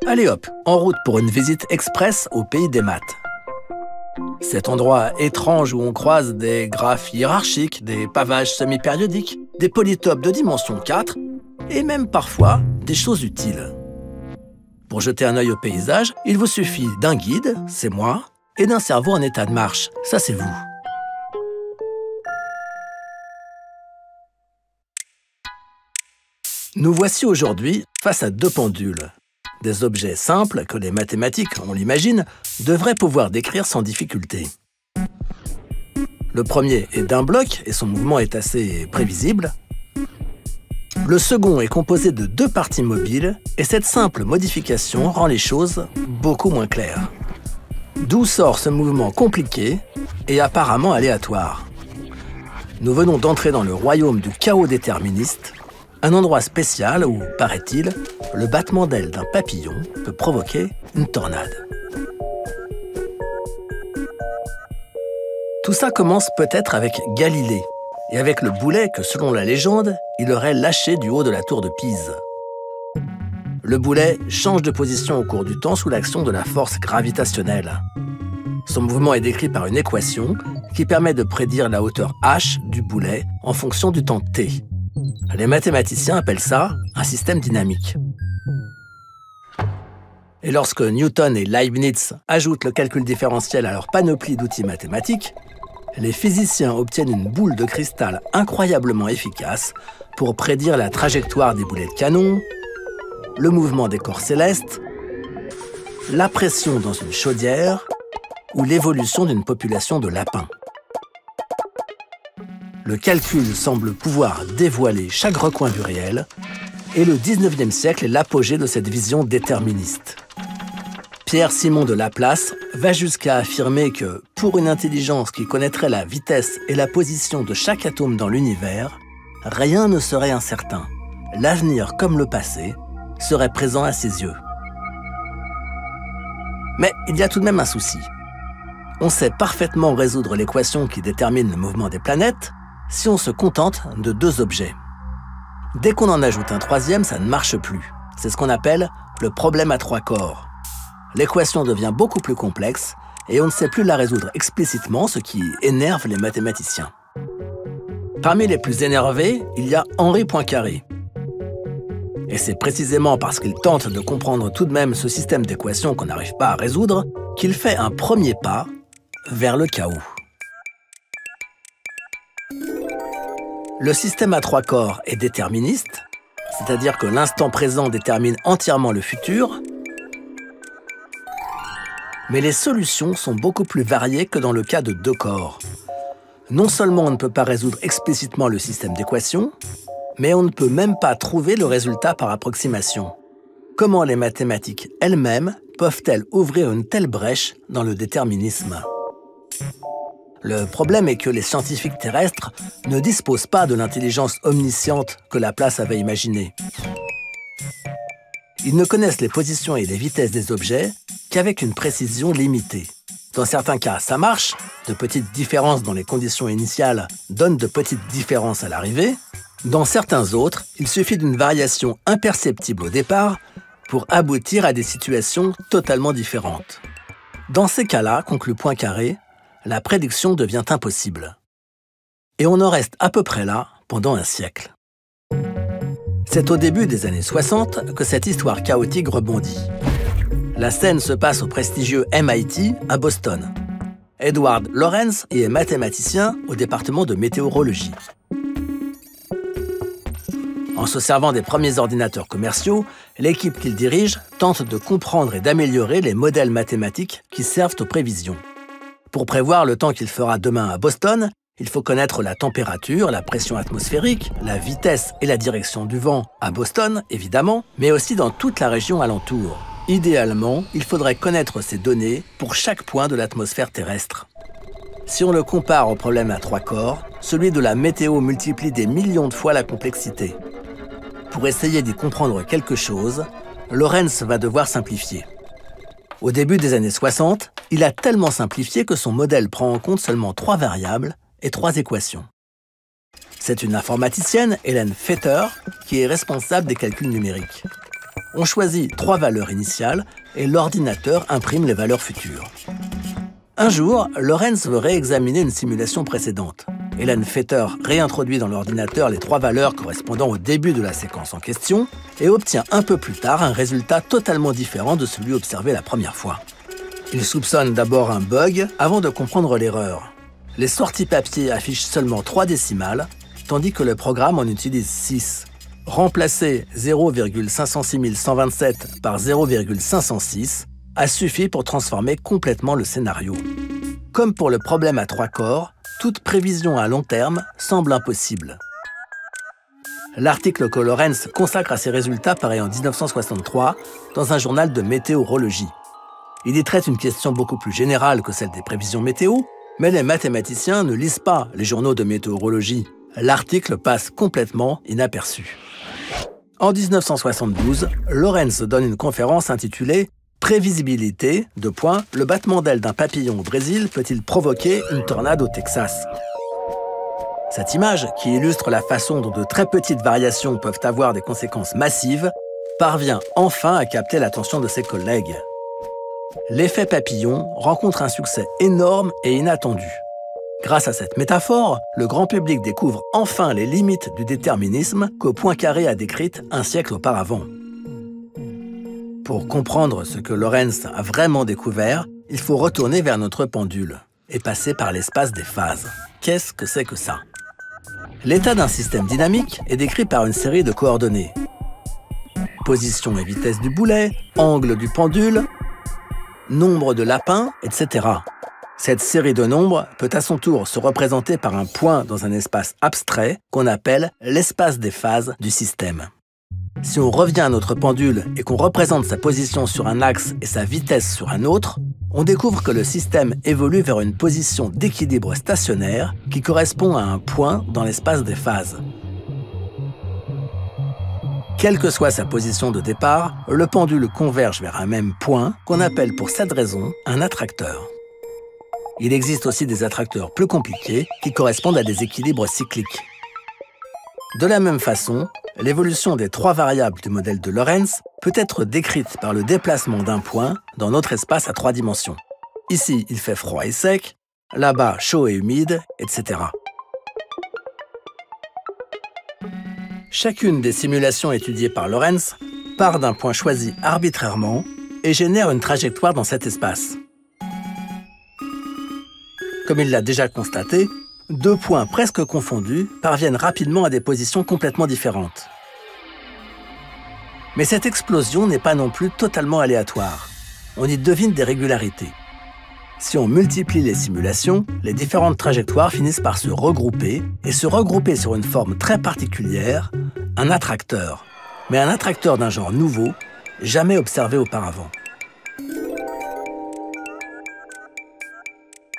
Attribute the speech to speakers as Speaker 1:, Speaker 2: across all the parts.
Speaker 1: Allez hop, en route pour une visite express au pays des maths. Cet endroit étrange où on croise des graphes hiérarchiques, des pavages semi-périodiques, des polytopes de dimension 4 et même parfois des choses utiles. Pour jeter un œil au paysage, il vous suffit d'un guide, c'est moi, et d'un cerveau en état de marche, ça c'est vous. Nous voici aujourd'hui face à deux pendules. Des objets simples que les mathématiques, on l'imagine, devraient pouvoir décrire sans difficulté. Le premier est d'un bloc et son mouvement est assez prévisible. Le second est composé de deux parties mobiles et cette simple modification rend les choses beaucoup moins claires. D'où sort ce mouvement compliqué et apparemment aléatoire? Nous venons d'entrer dans le royaume du chaos déterministe, un endroit spécial où, paraît-il, le battement d'ailes d'un papillon peut provoquer une tornade. Tout ça commence peut-être avec Galilée, et avec le boulet que, selon la légende, il aurait lâché du haut de la tour de Pise. Le boulet change de position au cours du temps sous l'action de la force gravitationnelle. Son mouvement est décrit par une équation qui permet de prédire la hauteur h du boulet en fonction du temps t. Les mathématiciens appellent ça un système dynamique. Et lorsque Newton et Leibniz ajoutent le calcul différentiel à leur panoplie d'outils mathématiques, les physiciens obtiennent une boule de cristal incroyablement efficace pour prédire la trajectoire des boulets de canon, le mouvement des corps célestes, la pression dans une chaudière ou l'évolution d'une population de lapins. Le calcul semble pouvoir dévoiler chaque recoin du réel, et le 19e siècle est l'apogée de cette vision déterministe. Pierre-Simon de Laplace va jusqu'à affirmer que, pour une intelligence qui connaîtrait la vitesse et la position de chaque atome dans l'univers, rien ne serait incertain. L'avenir comme le passé serait présent à ses yeux. Mais il y a tout de même un souci. On sait parfaitement résoudre l'équation qui détermine le mouvement des planètes si on se contente de deux objets. Dès qu'on en ajoute un troisième, ça ne marche plus. C'est ce qu'on appelle le problème à trois corps. L'équation devient beaucoup plus complexe et on ne sait plus la résoudre explicitement, ce qui énerve les mathématiciens. Parmi les plus énervés, il y a Henri Poincaré. Et c'est précisément parce qu'il tente de comprendre tout de même ce système d'équations qu'on n'arrive pas à résoudre qu'il fait un premier pas vers le chaos. Le système à trois corps est déterministe, c'est-à-dire que l'instant présent détermine entièrement le futur, mais les solutions sont beaucoup plus variées que dans le cas de deux corps. Non seulement on ne peut pas résoudre explicitement le système d'équations, mais on ne peut même pas trouver le résultat par approximation. Comment les mathématiques elles-mêmes peuvent-elles ouvrir une telle brèche dans le déterminisme? Le problème est que les scientifiques terrestres ne disposent pas de l'intelligence omnisciente que Laplace avait imaginée. Ils ne connaissent les positions et les vitesses des objets qu'avec une précision limitée. Dans certains cas, ça marche, de petites différences dans les conditions initiales donnent de petites différences à l'arrivée. Dans certains autres, il suffit d'une variation imperceptible au départ pour aboutir à des situations totalement différentes. Dans ces cas-là, conclut Poincaré, la prédiction devient impossible. Et on en reste à peu près là pendant un siècle. C'est au début des années 60 que cette histoire chaotique rebondit. La scène se passe au prestigieux MIT à Boston. Edward Lorenz y est mathématicien au département de météorologie. En se servant des premiers ordinateurs commerciaux, l'équipe qu'il dirige tente de comprendre et d'améliorer les modèles mathématiques qui servent aux prévisions. Pour prévoir le temps qu'il fera demain à Boston, il faut connaître la température, la pression atmosphérique, la vitesse et la direction du vent à Boston, évidemment, mais aussi dans toute la région alentour. Idéalement, il faudrait connaître ces données pour chaque point de l'atmosphère terrestre. Si on le compare au problème à trois corps, celui de la météo multiplie des millions de fois la complexité. Pour essayer d'y comprendre quelque chose, Lorenz va devoir simplifier. Au début des années 60, il a tellement simplifié que son modèle prend en compte seulement 3 variables et 3 équations. C'est une informaticienne, Hélène Fetter, qui est responsable des calculs numériques. On choisit 3 valeurs initiales et l'ordinateur imprime les valeurs futures. Un jour, Lorenz veut réexaminer une simulation précédente. Hélène Fetter réintroduit dans l'ordinateur les 3 valeurs correspondant au début de la séquence en question et obtient un peu plus tard un résultat totalement différent de celui observé la première fois. Il soupçonne d'abord un bug avant de comprendre l'erreur. Les sorties papier affichent seulement 3 décimales, tandis que le programme en utilise 6. Remplacer 0,506127 par 0,506 a suffi pour transformer complètement le scénario. Comme pour le problème à 3 corps, toute prévision à long terme semble impossible. L'article que Lorenz consacre à ces résultats paraît en 1963 dans un journal de météorologie. Il y traite une question beaucoup plus générale que celle des prévisions météo, mais les mathématiciens ne lisent pas les journaux de météorologie. L'article passe complètement inaperçu. En 1972, Lorenz donne une conférence intitulée « Prévisibilité, le battement d'aile d'un papillon au Brésil peut-il provoquer une tornade au Texas ?» Cette image, qui illustre la façon dont de très petites variations peuvent avoir des conséquences massives, parvient enfin à capter l'attention de ses collègues. L'effet papillon rencontre un succès énorme et inattendu. Grâce à cette métaphore, le grand public découvre enfin les limites du déterminisme que Poincaré a décrites un siècle auparavant. Pour comprendre ce que Lorenz a vraiment découvert, il faut retourner vers notre pendule et passer par l'espace des phases. Qu'est-ce que c'est que ça? L'état d'un système dynamique est décrit par une série de coordonnées. Position et vitesse du boulet, angle du pendule, nombre de lapins, etc. Cette série de nombres peut à son tour se représenter par un point dans un espace abstrait qu'on appelle l'espace des phases du système. Si on revient à notre pendule et qu'on représente sa position sur un axe et sa vitesse sur un autre, on découvre que le système évolue vers une position d'équilibre stationnaire qui correspond à un point dans l'espace des phases. Quelle que soit sa position de départ, le pendule converge vers un même point qu'on appelle pour cette raison un attracteur. Il existe aussi des attracteurs plus compliqués qui correspondent à des équilibres cycliques. De la même façon, l'évolution des 3 variables du modèle de Lorenz peut être décrite par le déplacement d'un point dans notre espace à 3 dimensions. Ici, il fait froid et sec, là-bas, chaud et humide, etc. Chacune des simulations étudiées par Lorenz part d'un point choisi arbitrairement et génère une trajectoire dans cet espace. Comme il l'a déjà constaté, 2 points presque confondus parviennent rapidement à des positions complètement différentes. Mais cette explosion n'est pas non plus totalement aléatoire. On y devine des régularités. Si on multiplie les simulations, les différentes trajectoires finissent par se regrouper et se regrouper sur une forme très particulière, un attracteur. Mais un attracteur d'un genre nouveau, jamais observé auparavant.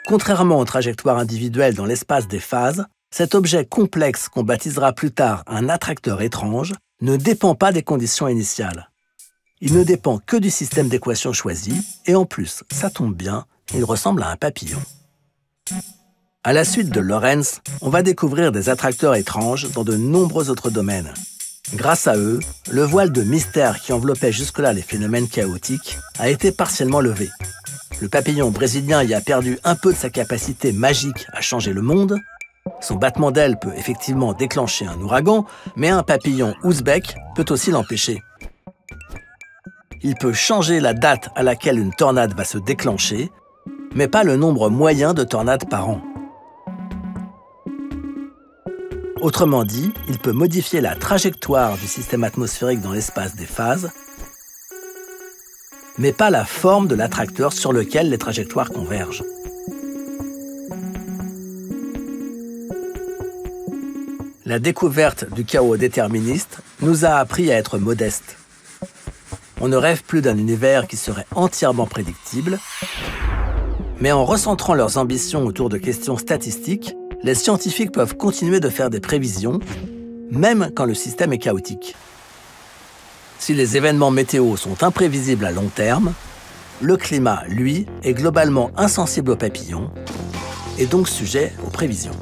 Speaker 1: Contrairement aux trajectoires individuelles dans l'espace des phases, cet objet complexe qu'on baptisera plus tard un attracteur étrange ne dépend pas des conditions initiales. Il ne dépend que du système d'équations choisi et en plus, ça tombe bien, il ressemble à un papillon. À la suite de Lorenz, on va découvrir des attracteurs étranges dans de nombreux autres domaines. Grâce à eux, le voile de mystère qui enveloppait jusque-là les phénomènes chaotiques a été partiellement levé. Le papillon brésilien y a perdu un peu de sa capacité magique à changer le monde. Son battement d'aile peut effectivement déclencher un ouragan, mais un papillon ouzbek peut aussi l'empêcher. Il peut changer la date à laquelle une tornade va se déclencher, mais pas le nombre moyen de tornades par an. Autrement dit, il peut modifier la trajectoire du système atmosphérique dans l'espace des phases, mais pas la forme de l'attracteur sur lequel les trajectoires convergent. La découverte du chaos déterministe nous a appris à être modestes. On ne rêve plus d'un univers qui serait entièrement prédictible, mais en recentrant leurs ambitions autour de questions statistiques, les scientifiques peuvent continuer de faire des prévisions, même quand le système est chaotique. Si les événements météo sont imprévisibles à long terme, le climat, lui, est globalement insensible aux papillons et donc sujet aux prévisions.